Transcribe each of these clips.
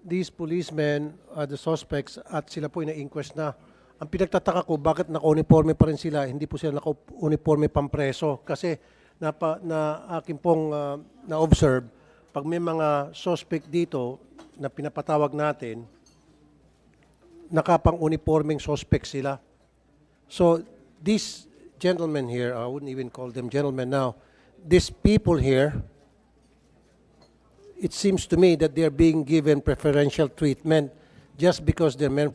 these policemen are the suspects at sila po na-inquest na. Ang pinagtataka ko, bakit naka-uniforme pa rin sila, hindi po sila naka-uniforme pampreso. Kasi na akin pong na-observe, pag may mga suspect dito na pinapatawag natin, nakapang-uniformeng suspect sila. So, these gentlemen here, I wouldn't even call them gentlemen now, these people here, it seems to me that they're being given preferential treatment just because they're men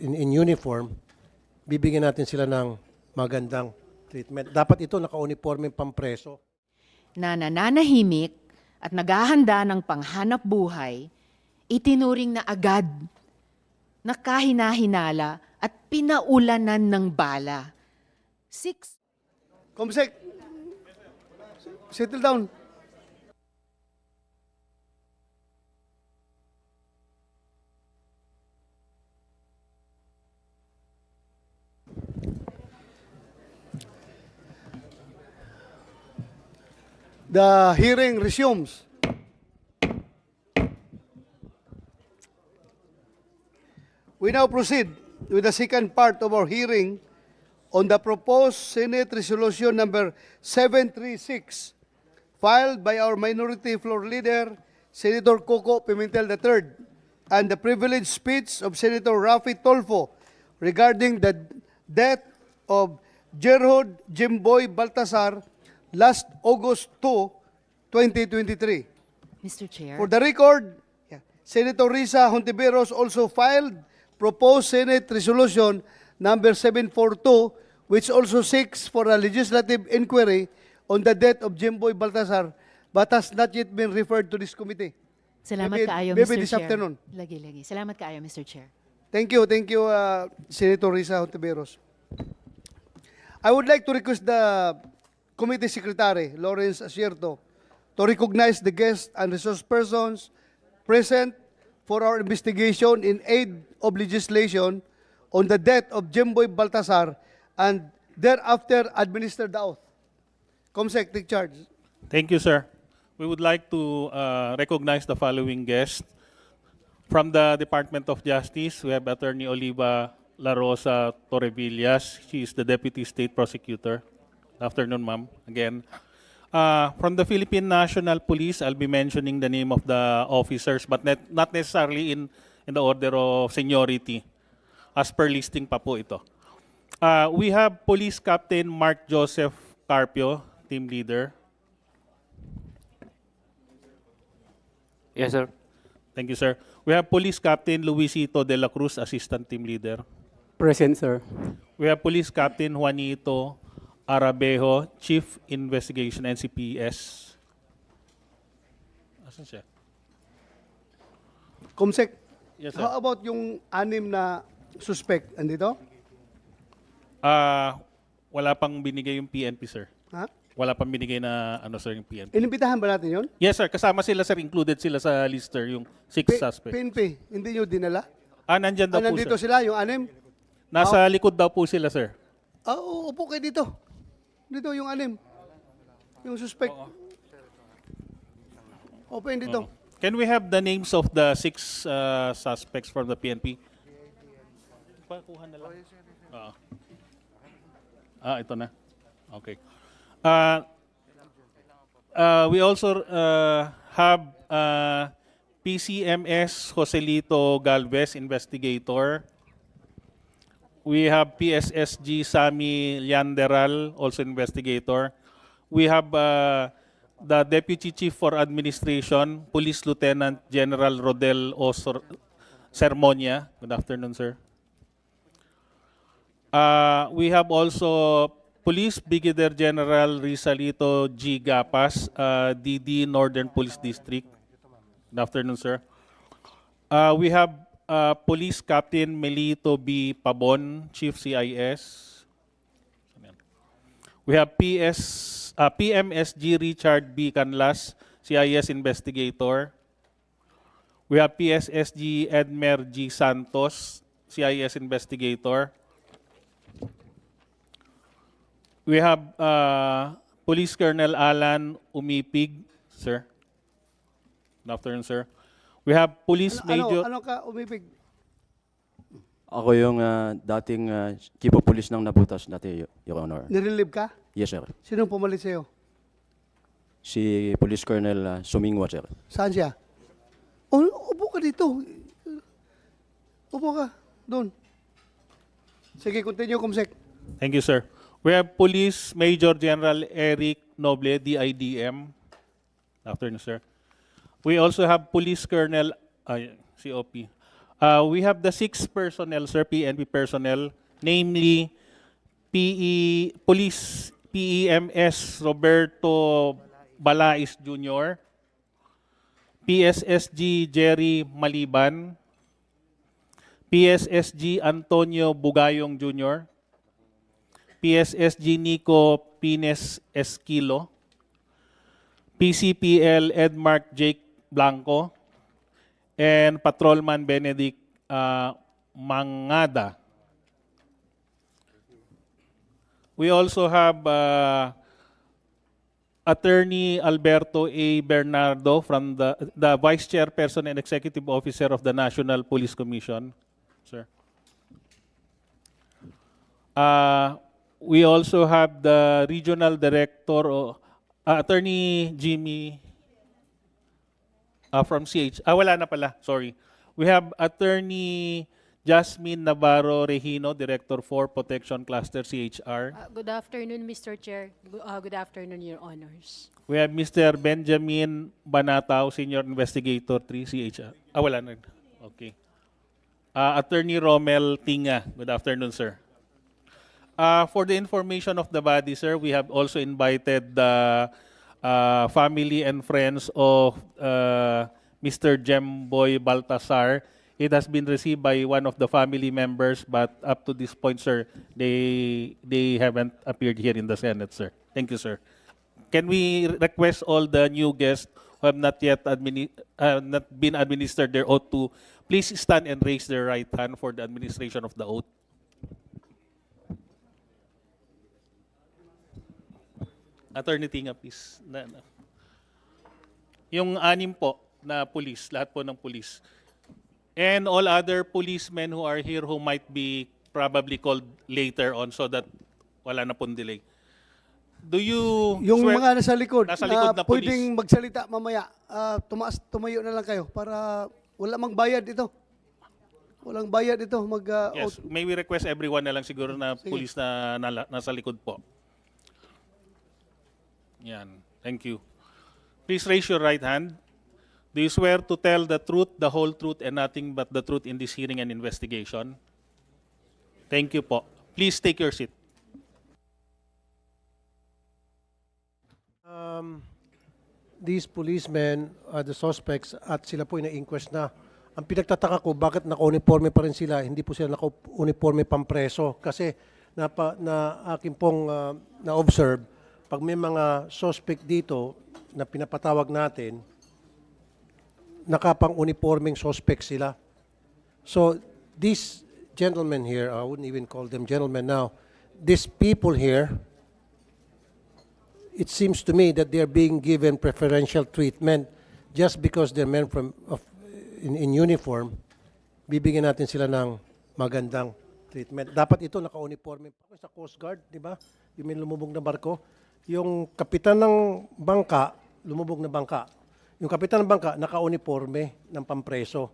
in uniform, bibigyan natin sila ng magandang treatment. Dapat ito naka-uniforme pampreso. Na nananahimik at naghahanda ng panghanap buhay, itinuring na agad na kahina-hinala at pinaulanan ng bala. 6 Comsec, settle down. The hearing resumes. We now proceed with the second part of our hearing on the proposed Senate Resolution number 736, filed by our minority floor leader, Senator Coco Pimentel III, and the privileged speech of Senator Rafi Tolfo regarding the death of Gerhard Jimboy Baltasar last August 2, 2023. Mr. Chair. For the record, Senator Risa Hontiveros also filed proposed Senate Resolution number 742, which also seeks for a legislative inquiry on the death of Jimboy Baltasar, but has not yet been referred to this committee. Salamat kaayo, maybe Mr. this Chair. afternoon. Lagi. Salamat kaayo, Mr. Chair. Thank you, Senator Risa Hontiveros. I would like to request the Committee Secretary, Lawrence Asierto, to recognize the guests and resource persons present for our investigation in aid of legislation on the death of Jimboy Baltasar and thereafter administer the oath. Comsec, take charge. Thank you, sir. We would like to recognize the following guests. From the Department of Justice, we have Attorney Oliva La Rosa Torrevillas. She is the Deputy State Prosecutor. Afternoon, ma'am. Again. From the Philippine National Police, I'll be mentioning the name of the officers, but not necessarily in the order of seniority. As per listing pa po ito. We have Police Captain Mark Joseph Carpio, Team Leader. Yes, sir. Thank you, sir. We have Police Captain Luisito de la Cruz, Assistant Team Leader. Present, sir. We have Police Captain Juanito Arabejo, Chief Investigation, NCPS. Asan siya? Comsec, Yes, sir. how about yung 6 na suspect? Andito? Wala pang binigay yung PNP, sir. Ha? Wala pang binigay na sir, yung PNP. Inimbitahan ba natin yun? Yes, sir. Kasama sila, sir. Included sila sa lister, yung 6 suspects. PNP, hindi nyo dinala? Nandyan daw po, Nandito sir. sila, yung 6? Nasa likod daw po sila, sir. Upo kayo dito. Dito yung 6. Yung suspect. Open dito. Can we have the names of the 6 suspects from the PNP? Pakuha na lang. Ito na. Okay. We also have PCMS Joselito Galvez, investigator. We have PSSG Sami Lianderal, also investigator. We have the Deputy Chief for Administration, Police Lieutenant General Rodel O. Sermonia. Good afternoon, sir. We have also Police Brigadier General Rizalito G. Gapas, DD Northern Police District. Good afternoon, sir. We have Police Captain Melito B. Pabon, Chief CIS. We have PMSG Richard B. Canlas, CIS Investigator. We have PSSG Edmer G. Santos, CIS Investigator. We have Police Colonel Alan Umipig, sir. Good afternoon, sir. We have Police Major... Ano ka umibig? Ako yung dating chief of police ng Nabutas dati, Your Honor. Nirelieve ka? Yes, sir. Sinong pumalit sa'yo? Si Police Colonel Sumingwa, sir. Saan siya? Upo ka dito. Upo ka. Doon. Sige, continue, Kumsek. Thank you, sir. We have Police Major General Eric Noble, DIDM. Afternoon, sir. We also have Police Colonel, COP. We have the 6 personnel, sir, PNP personnel, namely Police PEMS Roberto Balais Jr., PSSG Jerry Maliban, PSSG Antonio Bugayong Jr., PSSG Nico Pines Esquilo, PCPL Edmark Jake Blanco, and Patrolman Benedict Mangada. We also have Attorney Alberto A. Bernardo from the Vice Chairperson and Executive Officer of the National Police Commission, sir. We also have the Regional Director, Attorney Jimmy from CH. Wala na pala, sorry. We have Attorney Jasmine Navarro Regino, Director for Protection Cluster, CHR. Good afternoon, Mr. Chair. Good afternoon, Your Honors. We have Mr. Benjamin Banatao, Senior Investigator 3, CHR. Wala na. Okay. Attorney Romel Tinga. Good afternoon, sir. For the information of the body, sir, we have also invited the family and friends of Mr. Jemboy Baltasar. It has been received by one of the family members, but up to this point, sir, they haven't appeared here in the Senate, sir. Thank you, sir. Can we request all the new guests who have not yet not been administered their oath to please stand and raise their right hand for the administration of the oath? Attorney Tinga, please. Yung 6 po na police, lahat po ng police. And all other policemen who are here who might be probably called later on so that wala na pong delay. Do you Yung swear- mga nasa likod, Nasa likod na police. pwedeng magsalita mamaya, tumayo na lang kayo para wala mang bayad ito. Walang bayad ito. Yes, may we request everyone na lang siguro na Sige. police na nasa likod po. Yan. Thank you. Please raise your right hand. Do you swear to tell the truth, the whole truth, and nothing but the truth in this hearing and investigation? Thank you po. Please take your seat. These policemen are the suspects at sila po na-inquest na. Ang pinagtataka ko, bakit naka-uniforme pa rin sila, hindi po sila naka-uniforme pampreso. Kasi na akin pong na-observe, pag may mga suspect dito na pinapatawag natin, nakapang-uniforming suspect sila. So, these gentlemen here, I wouldn't even call them gentlemen now, these people here, it seems to me that they're being given preferential treatment just because they're men in uniform, bibigyan natin sila ng magandang treatment. Dapat ito naka-uniforme pa sa Coast Guard, di ba? Yung may lumubog na barko. Yung kapitan ng bangka, lumubog na bangka. Yung kapitan ng bangka, naka-uniforme ng pampreso.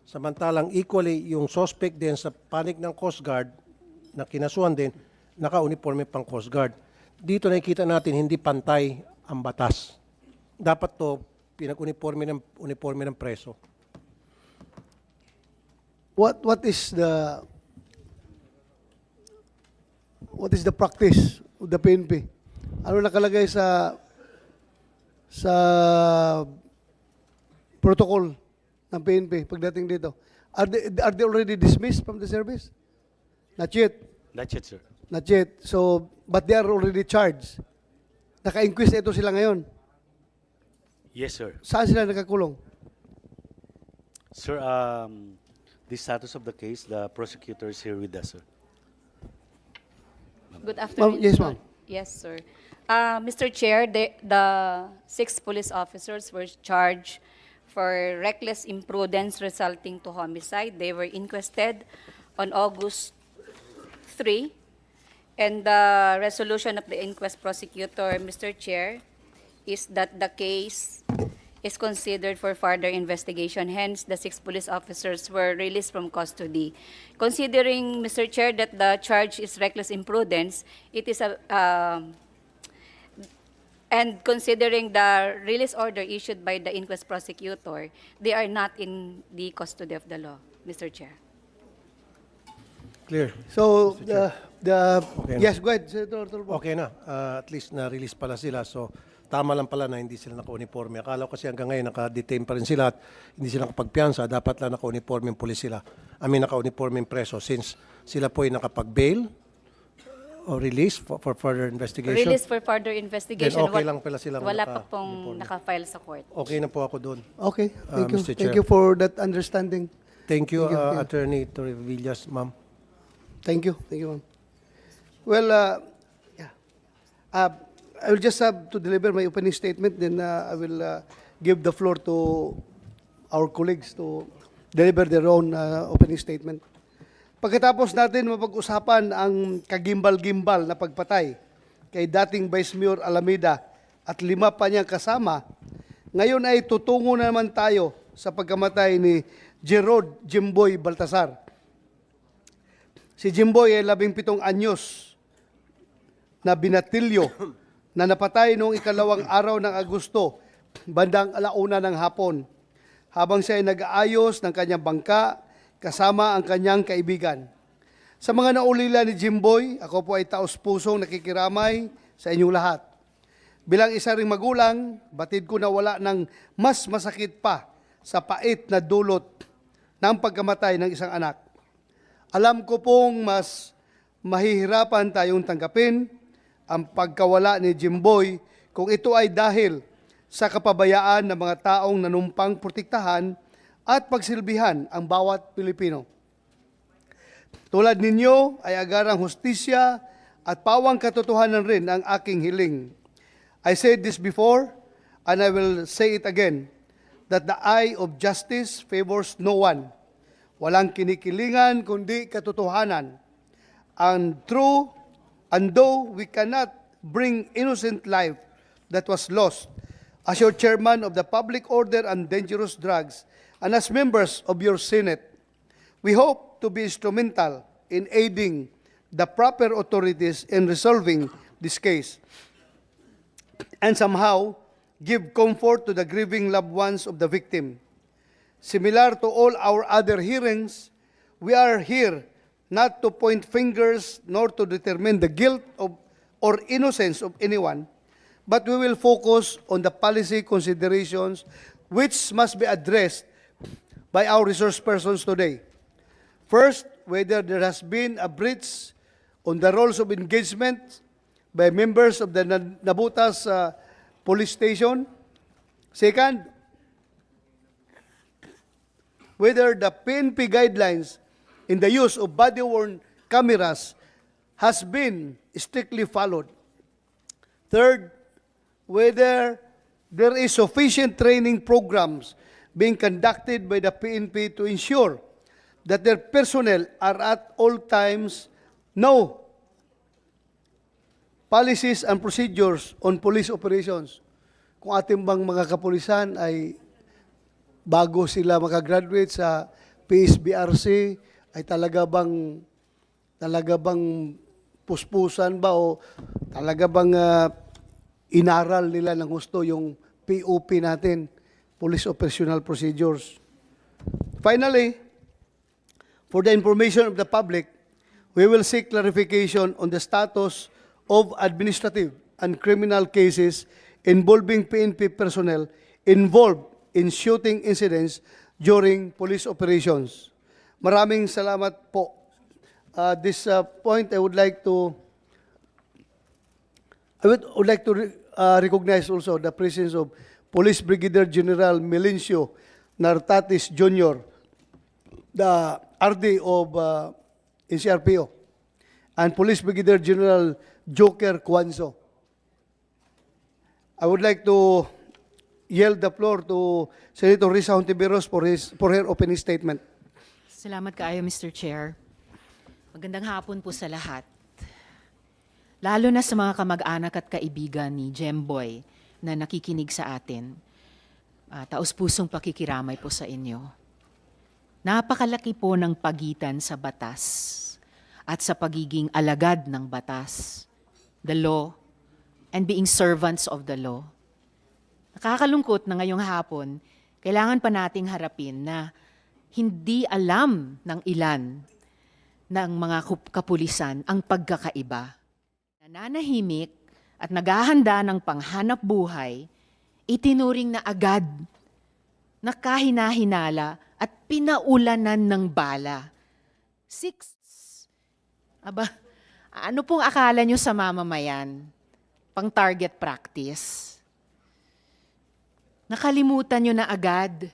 Samantalang equally, yung suspect din sa panig ng Coast Guard, na kinasuhan din, naka-uniforme pang Coast Guard. Dito nakikita natin hindi pantay ang batas. Dapat to pinag-uniforme ng preso. What is the practice of the PNP? Ano nakalagay sa protocol ng PNP pagdating dito? Are they already dismissed from the service? Not yet. That's it, sir. Not yet. So, but they are already charged. Naka-inquest ito sila ngayon. Yes, sir. Saan sila nakakulong? Sir, the status of the case, the prosecutor is here with us, sir. Good afternoon. Yes, sir. ma'am. Yes, sir. Mr. Chair, the 6 police officers were charged for reckless imprudence resulting to homicide. They were inquested on August 3. And the resolution of the inquest prosecutor, Mr. Chair, is that the case is considered for further investigation. Hence, the 6 police officers were released from custody. Considering, Mr. Chair, that the charge is reckless imprudence, it is and considering the release order issued by the inquest prosecutor, they are not in the custody of the law, Mr. Chair. Clear. So, Okay na. yes, go ahead, Senator Tulfo. Okay na. At least na-release pala sila. So, tama lang pala na hindi sila naka-uniforme. Akala ko kasi hanggang ngayon naka-detain pa rin sila at hindi sila nakapagpiyansa. Dapat lang naka-uniforme yung pulis sila. Naka-uniforme yung preso since sila po ay nakapag-bail o release for further investigation. Release for further investigation. Then okay lang pala silang wala pa naka-uniforme. pong naka-file sa court. Okay na po ako doon. Okay, thank you. Mr. Thank Chair. you for that understanding. Thank you, Thank you. Attorney Torrevillas, ma'am. Thank you, ma'am. Well, yeah. I will just have to deliver my opening statement, then I will give the floor to our colleagues to deliver their own opening statement. Pagkatapos natin mapag-usapan ang kagimbal-gimbal na pagpatay kay dating Vice Mayor Alameda at 5 pa niyang kasama, ngayon ay tutungo na naman tayo sa pagkamatay ni Gerard Jimboy Baltasar. Si Jimboy ay 17 anyos na binatilyo na napatay noong 2 araw ng Agosto, bandang 1:00 ng hapon, habang siya ay nag-aayos ng kanyang bangka kasama ang kanyang kaibigan. Sa mga naulila ni Jimboy, ako po ay taos-pusong nakikiramay sa inyong lahat. Bilang isa ring magulang, batid ko na wala ng mas masakit pa sa pait na dulot ng pagkamatay ng isang anak. Alam ko pong mas mahihirapan tayong tanggapin ang pagkawala ni Jimboy kung ito ay dahil sa kapabayaan ng mga taong nanumpang protektahan at pagsilbihan ang bawat Pilipino. Tulad ninyo ay agarang hustisya at pawang katotohanan rin ang aking hiling. I said this before and I will say it again, that the eye of justice favors no one. Walang kinikilingan kundi katotohanan. And though we cannot bring innocent life that was lost, as your chairman of the Public Order and Dangerous Drugs, and as members of your Senate, we hope to be instrumental in aiding the proper authorities in resolving this case and somehow give comfort to the grieving loved ones of the victim. Similar to all our other hearings, we are here not to point fingers nor to determine the guilt of or innocence of anyone, but we will focus on the policy considerations which must be addressed by our resource persons today. First, whether there has been a breach on the rules of engagement by members of the Nabutas Police Station. Second, whether the PNP guidelines in the use of body-worn cameras has been strictly followed. Third, whether there is sufficient training programs being conducted by the PNP to ensure that their personnel are at all times know policies and procedures on police operations. Kung ating bang mga kapulisan ay bago sila makagraduate sa PSBRC, ay talaga bang puspusan ba o talaga bang inaral nila ng gusto yung POP natin, Police Operational Procedures. Finally, for the information of the public, we will seek clarification on the status of administrative and criminal cases involving PNP personnel involved in shooting incidents during police operations. Maraming salamat po. This point, I would like to recognize also the presence of Police Brigadier General Melencio Nartatis Jr., the RD of NCRPO, and Police Brigadier General Joker Cuanzo. I would like to yield the floor to Senator Risa Hontiveros for her opening statement. Salamat kaayo, Mr. Chair. Magandang hapon po sa lahat. Lalo na sa mga kamag-anak at kaibigan ni Jemboy na nakikinig sa atin. Taos-pusong pakikiramay po sa inyo. Napakalaki po ng pagitan sa batas at sa pagiging alagad ng batas, the law, and being servants of the law. Nakakalungkot na ngayong hapon, kailangan pa nating harapin na hindi alam ng ilan ng mga kapulisan ang pagkakaiba. Nananahimik at naghahanda ng panghanap buhay, itinuring na agad na kahina-hinala at pinaulanan ng bala. 6. Aba, ano pong akala nyo sa mamamayan? Pang target practice? Nakalimutan nyo na agad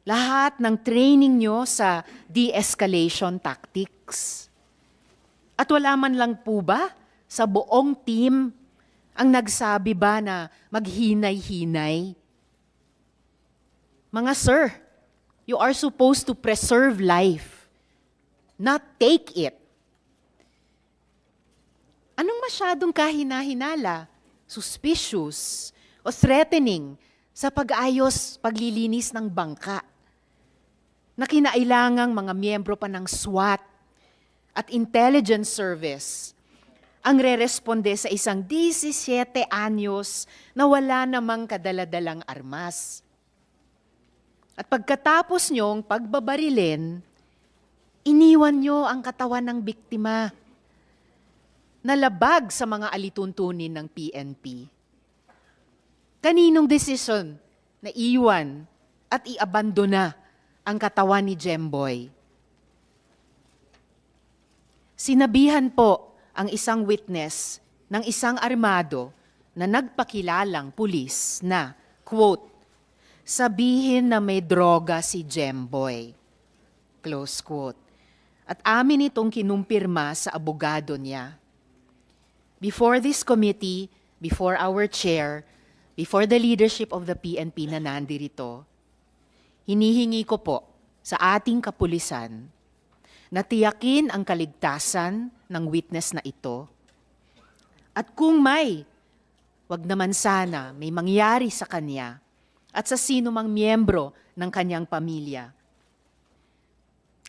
lahat ng training nyo sa de-escalation tactics. At wala man lang po ba sa buong team ang nagsabi ba na maghinay-hinay? Mga sir, you are supposed to preserve life, not take it. Anong masyadong kahina-hinala, suspicious, o threatening sa pag-ayos, paglilinis ng bangka na kinailangang mga miyembro pa ng SWAT at intelligence service ang re-responde sa isang 17 anyos na wala namang kadaladalang armas. At pagkatapos nyong pagbabarilin, iniwan nyo ang katawan ng biktima na labag sa mga alituntunin ng PNP. Kaninong desisyon na iwan at iabandona ang katawan ni Jemboy? Sinabihan po ang isang witness ng isang armado na nagpakilalang pulis na, quote, sabihin na may droga si Jemboy, close quote. At amin itong kinumpirma sa abogado niya. Before this committee, before our chair, before the leadership of the PNP na nandirito, hinihingi ko po sa ating kapulisan na tiyakin ang kaligtasan ng witness na ito. At kung wag naman sana may mangyari sa kanya at sa sino mang miyembro ng kanyang pamilya,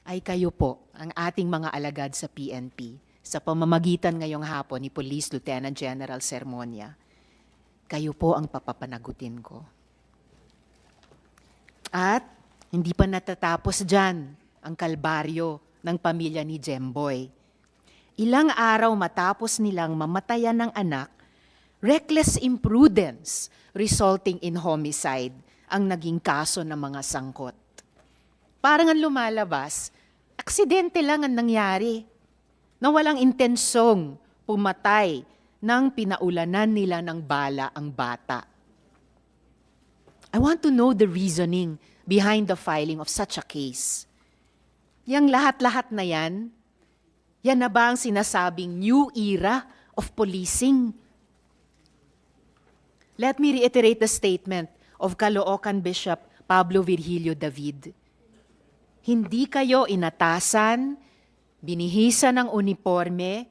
ay kayo po ang ating mga alagad sa PNP sa pamamagitan ngayong hapon ni Police Lieutenant General Sermonia. Kayo po ang papapanagutin ko. At hindi pa natatapos dyan ang kalbaryo ng pamilya ni Jemboy. Ilang araw matapos nilang mamatayan ng anak, reckless imprudence resulting in homicide ang naging kaso ng mga sangkot. Parang ang lumalabas, aksidente lang ang nangyari na walang intensyong pumatay nang pinaulanan nila ng bala ang bata. I want to know the reasoning behind the filing of such a case. Yang lahat-lahat na yan na ba ang sinasabing new era of policing? Let me reiterate the statement of Caloocan Bishop Pablo Virgilio David. Hindi kayo inatasan, binihisan ng uniforme,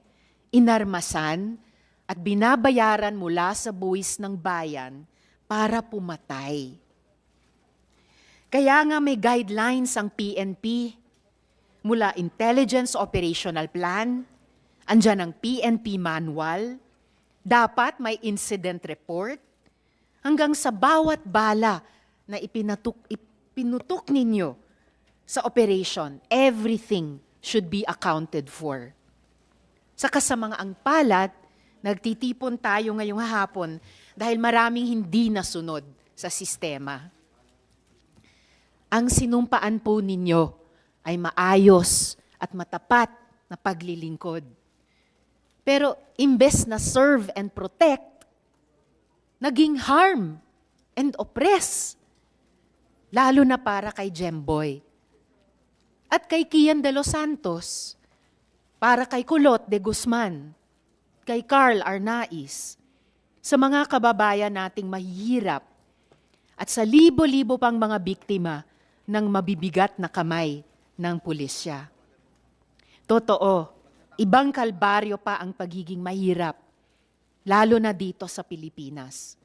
inarmasan, at binabayaran mula sa buwis ng bayan para pumatay. Kaya nga may guidelines ang PNP mula Intelligence Operational Plan, andyan ang PNP Manual, dapat may incident report, hanggang sa bawat bala na ipinutok ninyo sa operation, everything should be accounted for. Sa kasamaang palad, nagtitipon tayo ngayong hapon dahil maraming hindi nasunod sa sistema. Ang sinumpaan po ninyo ay maayos at matapat na paglilingkod. Pero imbes na serve and protect, naging harm and oppress. Lalo na para kay Jemboy. At kay Kian de los Santos, para kay Kulot de Guzman, kay Carl Arnaiz, sa mga kababayan nating mahihirap at sa libo-libo pang mga biktima ng mabibigat na kamay ng pulisya. Totoo, ibang kalbaryo pa ang pagiging mahirap, lalo na dito sa Pilipinas.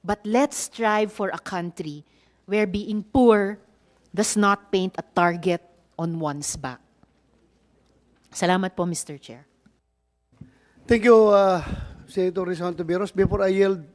But let's strive for a country where being poor does not paint a target on one's back. Salamat po, Mr. Chair. Thank you, Senator Rizal Ontiveros. Before I yield